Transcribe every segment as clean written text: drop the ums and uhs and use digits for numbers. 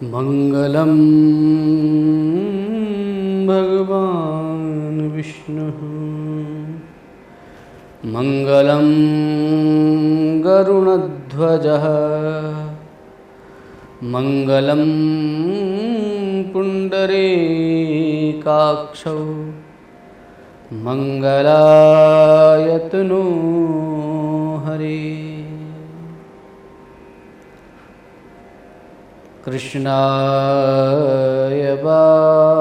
मंगलम भगवान विष्णु मंगलम गरुणध्वजः मंगलम पुंडरीकाक्षौ मंगलायतनो हरे। कृष्णाय वासुदेवाय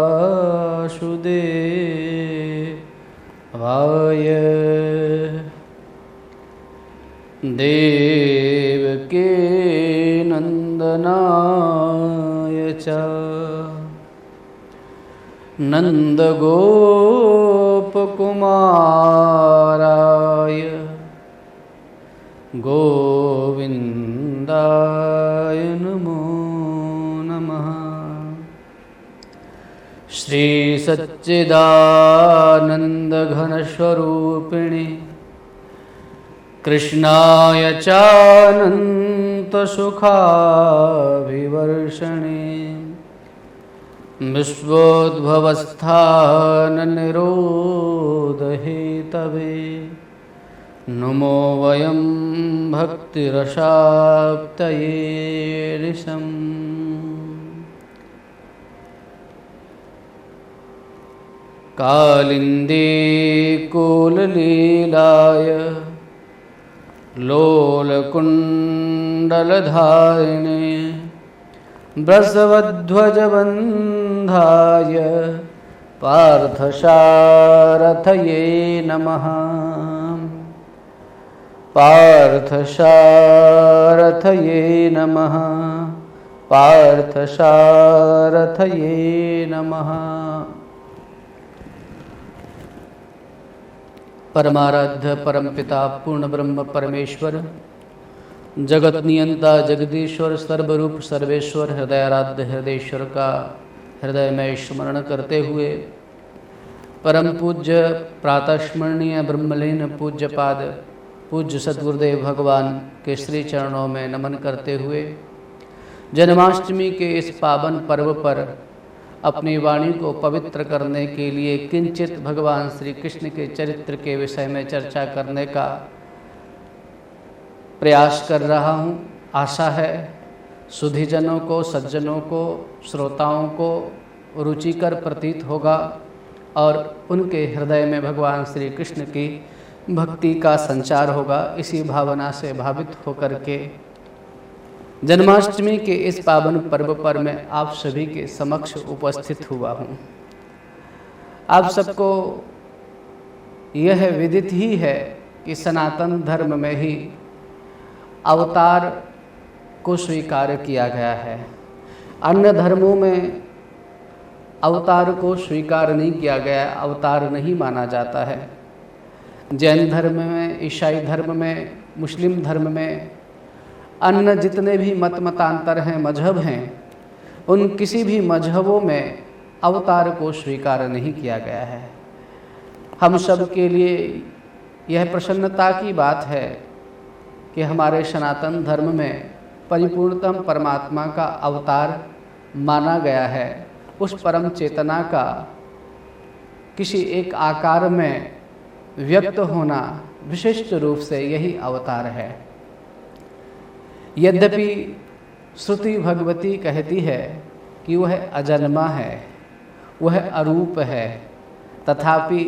देवकी नंदनाय च नंदगोपकुमाराय गोविंदाय नमो नमः। श्री सच्चिदानंद घनस्वरूपिणे कृष्णाय चानंत सुखाभिवर्षणे विश्वोद्भवस्थान निरोध हेतवे नमो वयं भक्तिरसाप्तये ऋषम्। कालिंदी कुललीलाय लोलकुण्डलधारिणे वृषभध्वजबन्धाय पार्थसारथये नमः। पार्थसारथये नमः। पार्थसारथये नमः। परमाराध्य परमपिता पूर्ण ब्रह्म परमेश्वर जगत नियंता जगदीश्वर सर्वरूप सर्वेश्वर हृदयाराध्य हृदयेश्वर का हृदय में स्मरण करते हुए परम पूज्य प्रातः स्मरणीय ब्रह्मलीन पूज्य पाद पूज्य सद्गुरुदेव भगवान के श्री चरणों में नमन करते हुए जन्माष्टमी के इस पावन पर्व पर अपनी वाणी को पवित्र करने के लिए किंचित भगवान श्री कृष्ण के चरित्र के विषय में चर्चा करने का प्रयास कर रहा हूँ। आशा है सुधीजनों को, सज्जनों को, श्रोताओं को रुचिकर प्रतीत होगा और उनके हृदय में भगवान श्री कृष्ण की भक्ति का संचार होगा। इसी भावना से भावित होकर के जन्माष्टमी के इस पावन पर्व पर मैं आप सभी के समक्ष उपस्थित हुआ हूँ। आप सबको यह विदित ही है कि सनातन धर्म में ही अवतार को स्वीकार किया गया है। अन्य धर्मों में अवतार को स्वीकार नहीं किया गया, अवतार नहीं माना जाता है। जैन धर्म में, ईसाई धर्म में, मुस्लिम धर्म में, अन्य जितने भी मतांतर हैं, मजहब हैं, उन किसी भी मजहबों में अवतार को स्वीकार नहीं किया गया है। हम सब के लिए यह प्रसन्नता की बात है कि हमारे सनातन धर्म में परिपूर्णतम परमात्मा का अवतार माना गया है। उस परम चेतना का किसी एक आकार में व्यक्त होना विशिष्ट रूप से यही अवतार है। यद्यपि श्रुति भगवती कहती है कि वह अजन्मा है, वह अरूप है, तथापि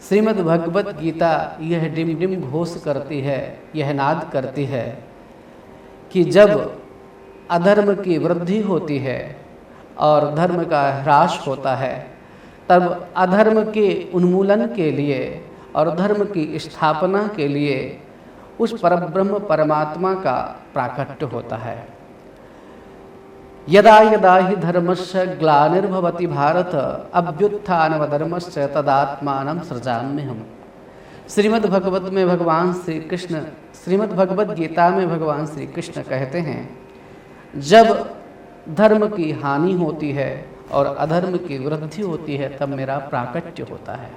श्रीमद् भगवत गीता यह डिम डिम घोष करती है, यह नाद करती है कि जब अधर्म की वृद्धि होती है और धर्म का ह्रास होता है, तब अधर्म के उन्मूलन के लिए और धर्म की स्थापना के लिए उस परब्रह्म परमात्मा का प्राकट्य होता है। यदा यदा हि धर्मस्य ग्लानिर्भवति भारत अभ्युत्थानमधर्मस्य तदात्मानं सृजाम्यहम्। श्रीमद् भगवत में भगवान श्री कृष्ण, श्रीमद् भगवत गीता में भगवान श्री कृष्ण कहते हैं, जब धर्म की हानि होती है और अधर्म की वृद्धि होती है तब मेरा प्राकट्य होता है।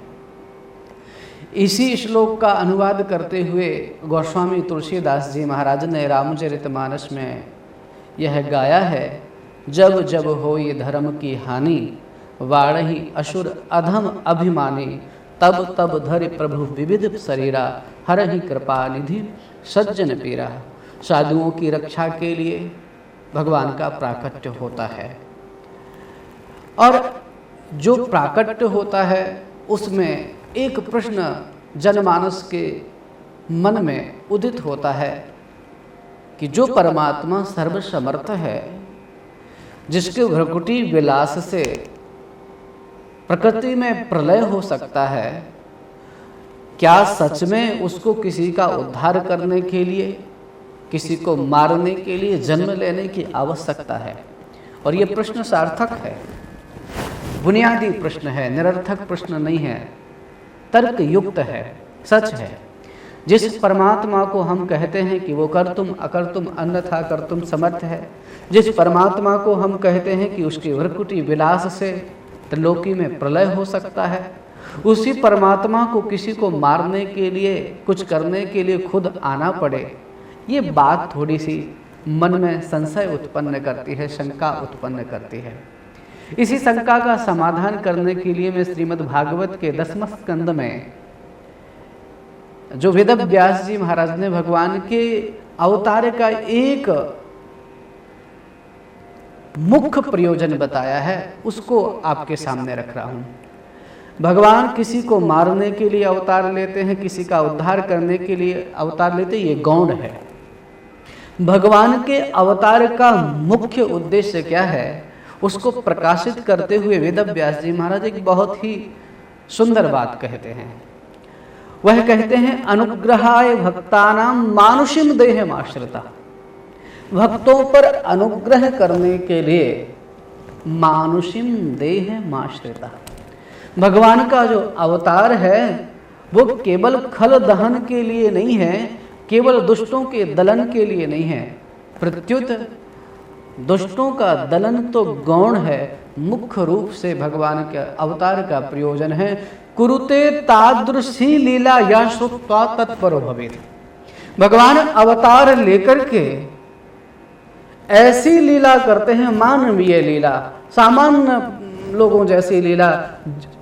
इसी श्लोक का अनुवाद करते हुए गोस्वामी तुलसीदास जी महाराज ने रामचरितमानस में यह गाया है, जब जब हो ये धर्म की हानि, वाणहि असुर अधम अभिमानी, तब तब धरि प्रभु विविध शरीरा, हरहि कृपा निधि सज्जन पीरा। साधुओं की रक्षा के लिए भगवान का प्राकट्य होता है, और जो प्राकट्य होता है उसमें एक प्रश्न जनमानस के मन में उदित होता है कि जो परमात्मा सर्वसमर्थ है, जिसके भ्रकुटी विलास से प्रकृति में प्रलय हो सकता है, क्या सच में उसको किसी का उद्धार करने के लिए, किसी को मारने के लिए जन्म लेने की आवश्यकता है? और ये प्रश्न सार्थक है, बुनियादी प्रश्न है, निरर्थक प्रश्न नहीं है, तर्क युक्त है, सच है। जिस परमात्मा को हम कहते हैं कि वो कर्तुम अकर्तुम अन्यथा कर्तुम समर्थ है, जिस परमात्मा को हम कहते हैं कि उसकी भ्रकुटी विलास से त्रिलोकी में प्रलय हो सकता है, उसी परमात्मा को किसी को मारने के लिए, कुछ करने के लिए खुद आना पड़े, ये बात थोड़ी सी मन में संशय उत्पन्न करती है, शंका उत्पन्न करती है। इसी शंका का समाधान करने के लिए मैं श्रीमद् भागवत के 10वें स्कंद में जो वेद व्यास जी महाराज ने भगवान के अवतार का एक मुख्य प्रयोजन बताया है, उसको आपके सामने रख रहा हूं। भगवान किसी को मारने के लिए अवतार लेते हैं, किसी का उद्धार करने के लिए अवतार लेते हैं, ये गौण है। भगवान के अवतार का मुख्य उद्देश्य क्या है, उसको प्रकाशित करते हुए वेद व्यास जी महाराज एक बहुत ही सुंदर बात कहते हैं। वह कहते हैं, अनुग्रहाय भक्तानाम मानुषिम देहमाश्रिता। भक्तों पर अनुग्रह करने के लिए मानुषिम देहमाश्रिता। भगवान का जो अवतार है वो केवल खल दहन के लिए नहीं है, केवल दुष्टों के दलन के लिए नहीं है, प्रत्युत दुष्टों का दलन तो गौण है, मुख्य रूप से भगवान के अवतार का प्रयोजन है। कुरुते तादृशी लीला या श्रुत्वा तत्परो भवेत्। भगवान अवतार लेकर के ऐसी लीला करते हैं, मानवीय लीला, सामान्य लोगों जैसी लीला।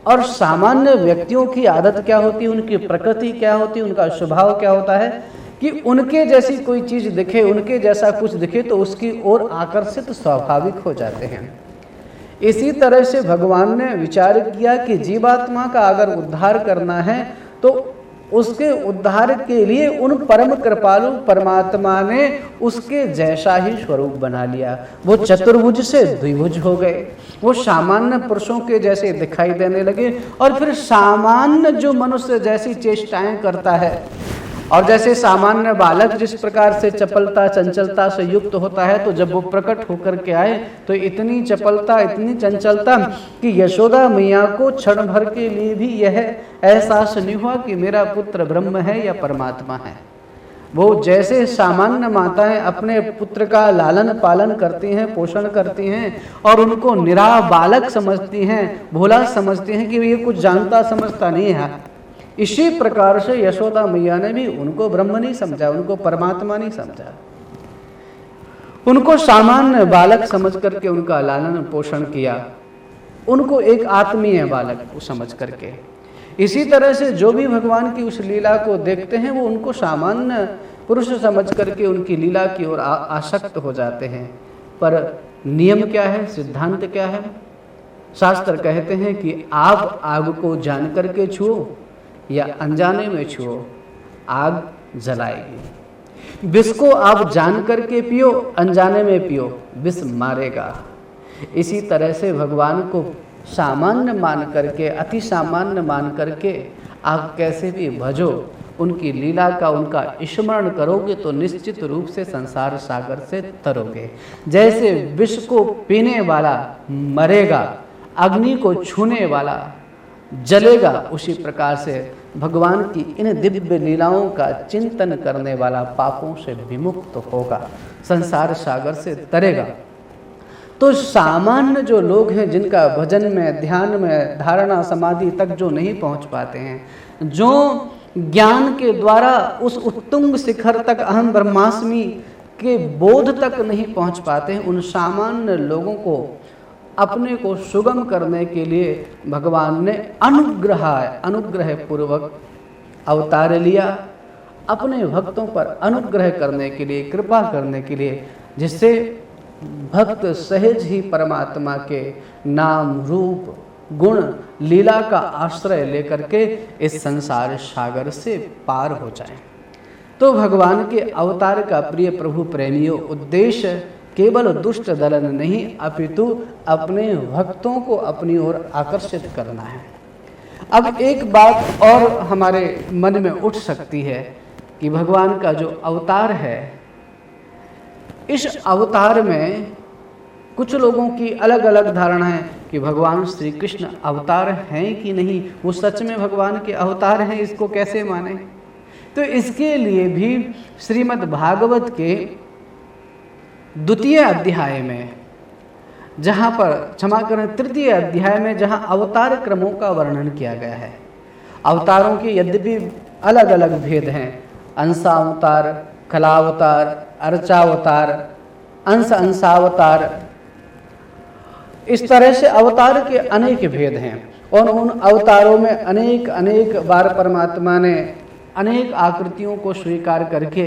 और सामान्य व्यक्तियों की आदत क्या होती है, उनकी प्रकृति क्या होती है, उनका स्वभाव क्या होता है कि उनके जैसी कोई चीज दिखे, उनके जैसा कुछ दिखे तो उसकी ओर आकर्षित स्वाभाविक हो जाते हैं। इसी तरह से भगवान ने विचार किया कि जीवात्मा का अगर उद्धार करना है तो उसके उद्धार के लिए उन परम कृपालु परमात्मा ने उसके जैसा ही स्वरूप बना लिया। वो चतुर्भुज से द्विभुज हो गए, वो सामान्य पुरुषों के जैसे दिखाई देने लगे, और फिर सामान्य जो मनुष्य जैसी चेष्टाएं करता है, और जैसे सामान्य बालक जिस प्रकार से चपलता चंचलता से युक्त होता है, तो जब वो प्रकट होकर के आए तो इतनी चपलता, इतनी चंचलता कि यशोदा मैया को क्षण भर के लिए भी यह एहसास नहीं हुआ कि मेरा पुत्र ब्रह्म है या परमात्मा है। वो जैसे सामान्य माताएं अपने पुत्र का लालन पालन करती हैं, पोषण करती हैं, और उनको निरा बालक समझती हैं, भोला समझती हैं कि ये कुछ जानता समझता नहीं है, इसी प्रकार से यशोदा मैया ने भी उनको ब्रह्म नहीं समझा, उनको परमात्मा नहीं समझा, उनको सामान्य बालक समझ करके उनका लालन पोषण किया, उनको एक आत्मीय बालक को समझ करके। इसी तरह से जो भी भगवान की उस लीला को देखते हैं वो उनको सामान्य पुरुष समझ करके उनकी लीला की ओर आसक्त हो जाते हैं। पर नियम क्या है, सिद्धांत क्या है? शास्त्र कहते हैं कि आप आग को जान करके छुओ या अनजाने में छुओ, आग जलाएगी। विष को आप जान करके पियो, अनजाने में पियो, विष मारेगा। इसी तरह से भगवान को सामान्य मान करके, अति सामान्य मान करके आप कैसे भी भजो, उनकी लीला का उनका स्मरण करोगे तो निश्चित रूप से संसार सागर से तरोगे। जैसे विष को पीने वाला मरेगा, अग्नि को छूने वाला जलेगा, उसी प्रकार से भगवान की इन दिव्य लीलाओं का चिंतन करने वाला पापों से विमुक्त होगा, संसार सागर से तरेगा। तो सामान्य जो लोग हैं, जिनका भजन में, ध्यान में, धारणा समाधि तक जो नहीं पहुंच पाते हैं, जो ज्ञान के द्वारा उस उत्तुंग शिखर तक, अहम ब्रह्मास्मि के बोध तक नहीं पहुंच पाते हैं, उन सामान्य लोगों को अपने को सुगम करने के लिए भगवान ने अनुग्रह पूर्वक अवतार लिया, अपने भक्तों पर अनुग्रह करने के लिए, कृपा करने के लिए, जिससे भक्त सहज ही परमात्मा के नाम रूप गुण लीला का आश्रय लेकर के इस संसार सागर से पार हो जाएं। तो भगवान के अवतार का प्रिय प्रभु प्रेमियों उद्देश्य केवल दुष्ट दलन नहीं, अपितु अपने भक्तों को अपनी ओर आकर्षित करना है। अब एक बात और हमारे मन में उठ सकती है कि भगवान का जो अवतार है, इस अवतार में कुछ लोगों की अलग अलग धारणा है कि भगवान श्री कृष्ण अवतार हैं कि नहीं, वो सच में भगवान के अवतार हैं, इसको कैसे माने। तो इसके लिए भी श्रीमद् भागवत के द्वितीय अध्याय में, जहाँ पर क्षमा करें तृतीय अध्याय में, जहाँ अवतार क्रमों का वर्णन किया गया है। अवतारों के यद्यपि अलग अलग भेद हैं, अंशावतार, कलावतार, अर्चावतार, अंशावतार, इस तरह से अवतार के अनेक भेद हैं और उन अवतारों में अनेक बार परमात्मा ने अनेक आकृतियों को स्वीकार करके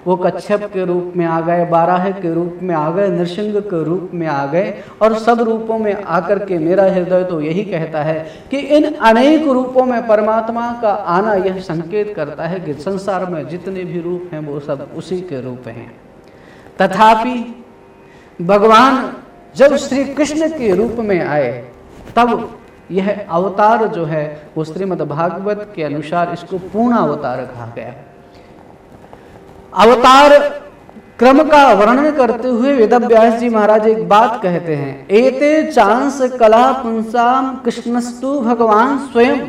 वो कच्छप के रूप में आ गए, बाराह के रूप में आ गए, नृसिंह के रूप में आ गए, और सब रूपों में आकर के मेरा हृदय तो यही कहता है कि इन अनेक रूपों में परमात्मा का आना यह संकेत करता है कि संसार में जितने भी रूप हैं वो सब उसी के रूप हैं। तथापि भगवान जब श्री कृष्ण के रूप में आए, तब यह अवतार जो है वो श्रीमद् भागवत के अनुसार इसको पूर्ण अवतार कहा गया। अवतार क्रम का वर्णन करते हुए वेदव्यास जी महाराज एक बात कहते हैं, एते चांस कला पुंसाम कृष्णस्तु भगवान स्वयं।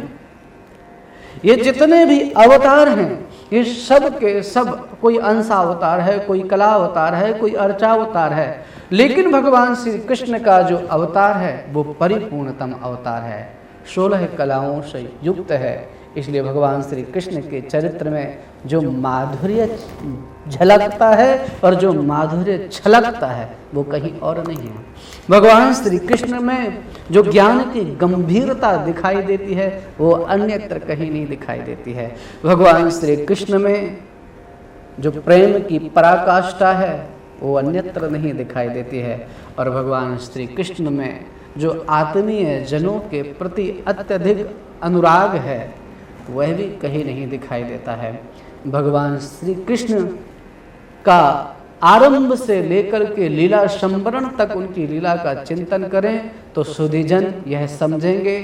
ये जितने भी अवतार हैं ये सब के सब, कोई अंशावतार है, कोई कला अवतार है, कोई अर्चावतार है, लेकिन भगवान श्री कृष्ण का जो अवतार है वो परिपूर्णतम अवतार है, 16 कलाओं से युक्त है। इसलिए भगवान श्री कृष्ण के चरित्र में जो माधुर्य झलकता है और जो माधुर्य छलकता है वो कहीं और नहीं है। भगवान श्री कृष्ण में जो ज्ञान की गंभीरता दिखाई देती है वो अन्यत्र कहीं नहीं दिखाई देती है। भगवान श्री कृष्ण में जो प्रेम की पराकाष्ठा है वो अन्यत्र नहीं दिखाई देती है, और भगवान श्री कृष्ण में जो आत्मीय जनों के प्रति अत्यधिक अनुराग है वह भी कहीं नहीं दिखाई देता है। भगवान श्री कृष्ण का आरंभ से लेकर के लीला संवरण तक उनकी लीला का चिंतन करें तो सुधीजन यह समझेंगे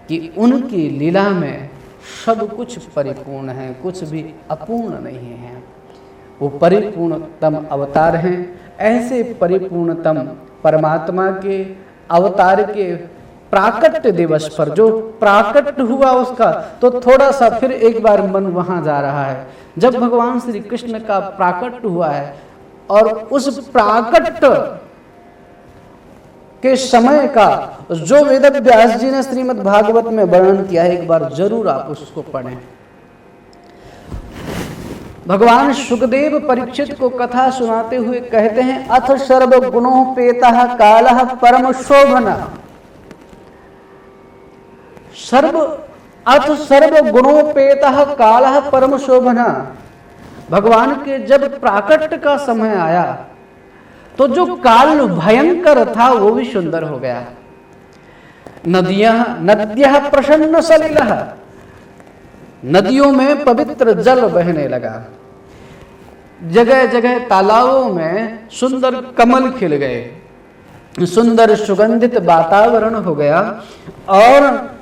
कि उनकी लीला में सब कुछ परिपूर्ण है, कुछ भी अपूर्ण नहीं है। वो परिपूर्णतम अवतार हैं। ऐसे परिपूर्णतम परमात्मा के अवतार के प्राकट्य दिवस पर जो प्राकट्य हुआ उसका, तो थोड़ा सा फिर एक बार मन वहां जा रहा है। जब भगवान श्री कृष्ण का प्राकट्य हुआ है और उस प्राकट्य के समय का जो वेदव्यास जी ने श्रीमद् भागवत में वर्णन किया है, एक बार जरूर आप उसको पढ़ें। भगवान सुखदेव परीक्षित को कथा सुनाते हुए कहते हैं, अथ सर्व गुणोपेतः कालः परम शोभना। अथ सर्व गुणोपेतः कालः परम शोभना। भगवान के जब प्राकट्य का समय आया तो जो काल भयंकर था वो भी सुंदर हो गया। नद्यः प्रसन्न सलिलः, नदियों में पवित्र जल बहने लगा। जगह जगह तालाबों में सुंदर कमल खिल गए, सुंदर सुगंधित वातावरण हो गया, और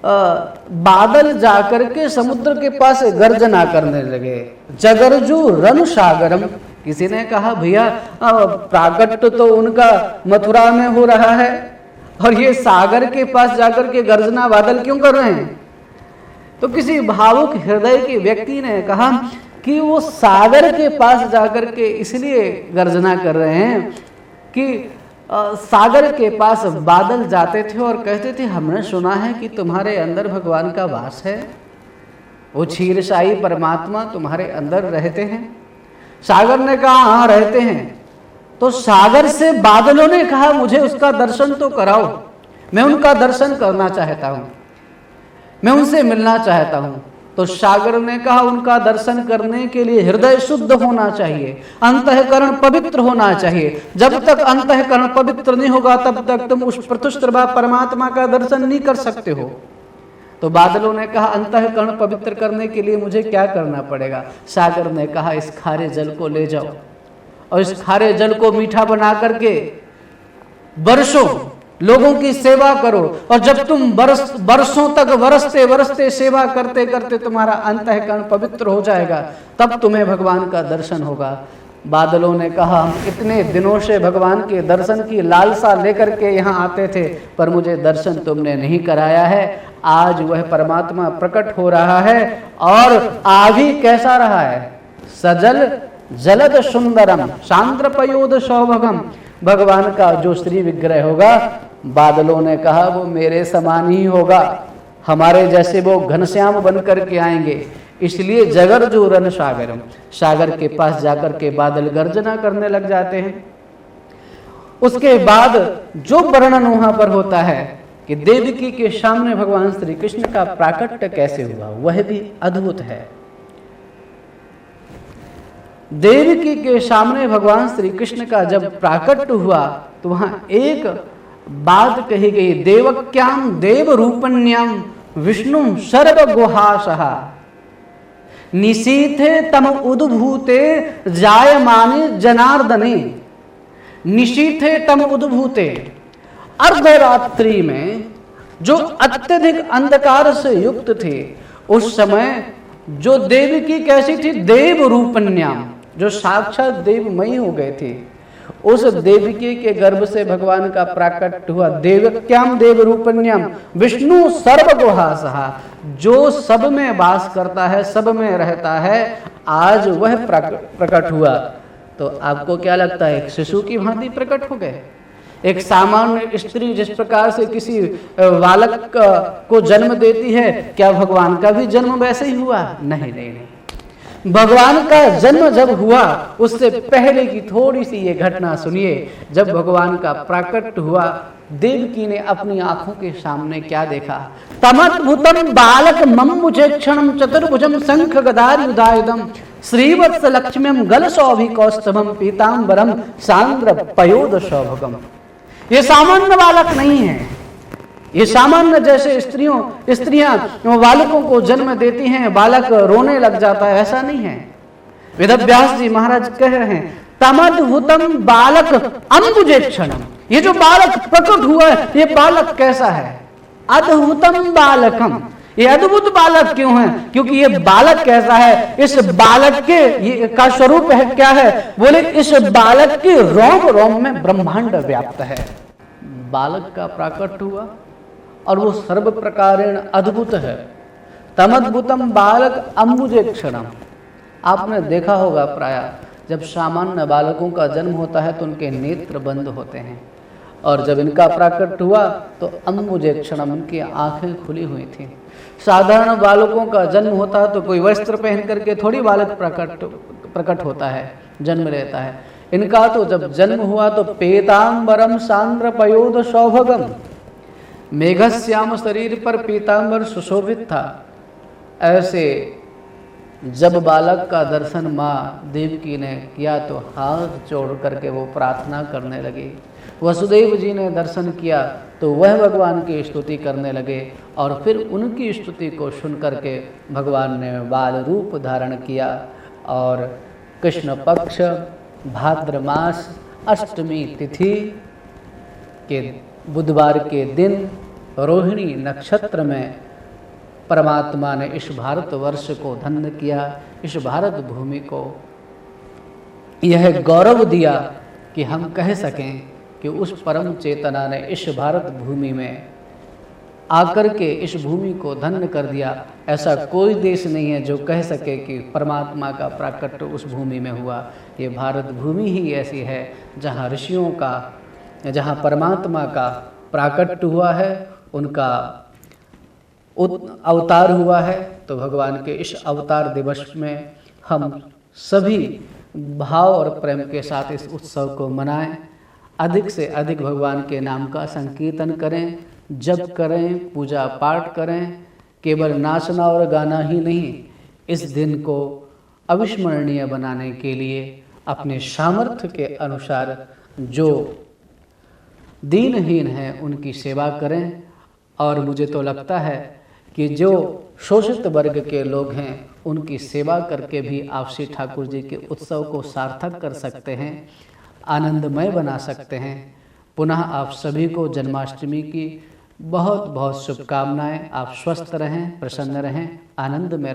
बादल जाकर के समुद्र के पास गर्जना करने लगे। जगरजू रन सागरम। किसी ने कहा भैया प्राकट्य तो उनका मथुरा में हो रहा है और ये सागर के पास जाकर के गर्जना बादल क्यों कर रहे हैं? तो किसी भावुक हृदय के व्यक्ति ने कहा कि वो सागर के पास जाकर के इसलिए गर्जना कर रहे हैं कि सागर के पास बादल जाते थे और कहते थे, हमने सुना है कि तुम्हारे अंदर भगवान का वास है, वो क्षीरसाई परमात्मा तुम्हारे अंदर रहते हैं। सागर ने कहा हाँ रहते हैं। तो सागर से बादलों ने कहा मुझे उसका दर्शन तो कराओ, मैं उनका दर्शन करना चाहता हूं, मैं उनसे मिलना चाहता हूं। तो सागर ने कहा उनका दर्शन करने के लिए हृदय शुद्ध होना चाहिए, अंतःकरण पवित्र होना चाहिए। जब तक अंतःकरण पवित्र नहीं होगा तब तक तुम उस प्रतुष्ट परमात्मा का दर्शन नहीं कर सकते हो। तो बादलों ने कहा अंतःकरण पवित्र करने के लिए मुझे क्या करना पड़ेगा? सागर ने कहा इस खारे जल को ले जाओ और इस खारे जल को मीठा बना करके वर्षों लोगों की सेवा करो, और जब तुम वर्षों तक बरसते बरसते सेवा करते करते तुम्हारा अंतःकरण पवित्र हो जाएगा, तब तुम्हें भगवान का दर्शन होगा। बादलों ने कहा हम इतने दिनों से भगवान के दर्शन की लालसा लेकर के यहाँ आते थे, पर मुझे दर्शन तुमने नहीं कराया है। आज वह परमात्मा प्रकट हो रहा है, और आभी कैसा रहा है? सजल जलद सुंदरम सांद्र पयोद सौभगम। भगवान का जो श्री विग्रह होगा, बादलों ने कहा वो मेरे समान ही होगा, हमारे जैसे वो घनश्याम बन करके आएंगे। इसलिए जगर जो रन सागरम, सागर के पास जाकर के बादल गर्जना करने लग जाते हैं। उसके बाद जो वर्णन वहां पर होता है कि देवकी के सामने भगवान श्री कृष्ण का प्राकट्य कैसे हुआ, वह भी अद्भुत है। देवकी के सामने भगवान श्री कृष्ण का जब प्राकट्य हुआ तो वहां एक बात कही गई, देवक्याम देव रूपण्याम विष्णु सर्व गुहासहा निशीथे तम उद्भूते जायमाने जनार्दने। निशीथे तम उद्भूते, अर्धरात्रि में जो अत्यधिक अंधकार से युक्त थे, उस समय जो देवकी कैसी थी? देव रूपण्याम, जो साक्षात देवमयी हो गए थे। उस देवकी के गर्भ से भगवान का प्राकट्य हुआ। देवक्याम देव रूपण्याम विष्णु सर्व गुहासहा, जो सब में वास करता है, सब में रहता है, आज वह प्रकट हुआ। तो आपको क्या लगता है? एक शिशु की भांति प्रकट हो गए? एक सामान्य स्त्री जिस प्रकार से किसी बालक को जन्म देती है, क्या भगवान का भी जन्म वैसे ही हुआ? नहीं नहीं नहीं। भगवान का जन्म जब हुआ उससे पहले की थोड़ी सी ये घटना सुनिए। जब भगवान का प्राकट्य हुआ, देवकी ने अपनी आंखों के सामने क्या देखा? तमद्भुतम बालक मम्मुजे क्षणम चतुर्भुजम शंख गदायुधायुधम श्रीवत्स लक्ष्म्यम गल सौभिकौस्तभम पीतांबरम सांद्र पयोद सौभगम। ये सामान्य बालक नहीं है, ये सामान्य जैसे स्त्रियां बालकों को जन्म देती हैं, बालक रोने लग जाता है, ऐसा नहीं है। वेदव्यास जी महाराज कह रहे हैं तमद्भुतम बालक अम्बुजे क्षणम, ये जो बालक प्रकट हुआ है, ये बालक कैसा है? अद्भुतम बालकम। ये अद्भुत बालक क्यों है? क्योंकि ये बालक कैसा है? इस बालक के ये का स्वरूप है क्या है? बोले इस बालक के रोम रोम में ब्रह्मांड व्याप्त है। बालक का प्राकट्य हुआ और वो सर्व प्रकारेण अद्भुत है। तमद्भुतम बालक अम्बुजे क्षणम। आपने देखा होगा प्राय जब सामान्य बालकों का जन्म होता है तो उनके नेत्र बंद होते हैं, और जब इनका प्राकट्य हुआ तो अम्बुजे क्षणम, उनकी आंखें खुली हुई थी। साधारण बालकों का जन्म होता है तो कोई वस्त्र पहन करके थोड़ी बालक प्रकट होता है, जन्म लेता है। इनका तो जब जन्म हुआ तो पीतांबरम सांद्र पयोद सौभगम, मेघश्याम शरीर पर पीतांबर सुशोभित था। ऐसे जब बालक का दर्शन माँ देवकी ने किया तो हाथ जोड़ करके वो प्रार्थना करने लगी। वसुदेव जी ने दर्शन किया तो वह भगवान की स्तुति करने लगे, और फिर उनकी स्तुति को सुन करके भगवान ने बाल रूप धारण किया। और कृष्ण पक्ष भाद्र मास अष्टमी तिथि के बुधवार के दिन रोहिणी नक्षत्र में परमात्मा ने इस भारतवर्ष को धन्य किया, इस भारत भूमि को यह गौरव दिया कि हम कह सकें कि उस परम चेतना ने इस भारत भूमि में आकर के इस भूमि को धन्य कर दिया। ऐसा कोई देश नहीं है जो कह सके कि परमात्मा का प्राकट्य उस भूमि में हुआ। ये भारत भूमि ही ऐसी है जहाँ ऋषियों का, जहाँ परमात्मा का प्राकट्य हुआ है, उनका अवतार हुआ है। तो भगवान के इस अवतार दिवस में हम सभी भाव और प्रेम के साथ इस उत्सव को मनाएं। अधिक से अधिक भगवान के नाम का संकीर्तन करें, जप करें, पूजा पाठ करें। केवल नाचना और गाना ही नहीं, इस दिन को अविस्मरणीय बनाने के लिए अपने सामर्थ्य के अनुसार जो दीनहीन हैं उनकी सेवा करें। और मुझे तो लगता है कि जो शोषित वर्ग के लोग हैं उनकी सेवा करके भी आप श्री ठाकुर जी के उत्सव को सार्थक कर सकते हैं, आनंदमय बना सकते हैं। पुनः आप सभी को जन्माष्टमी की बहुत बहुत शुभकामनाएं। आप स्वस्थ रहें, प्रसन्न रहें, आनंद में रहें।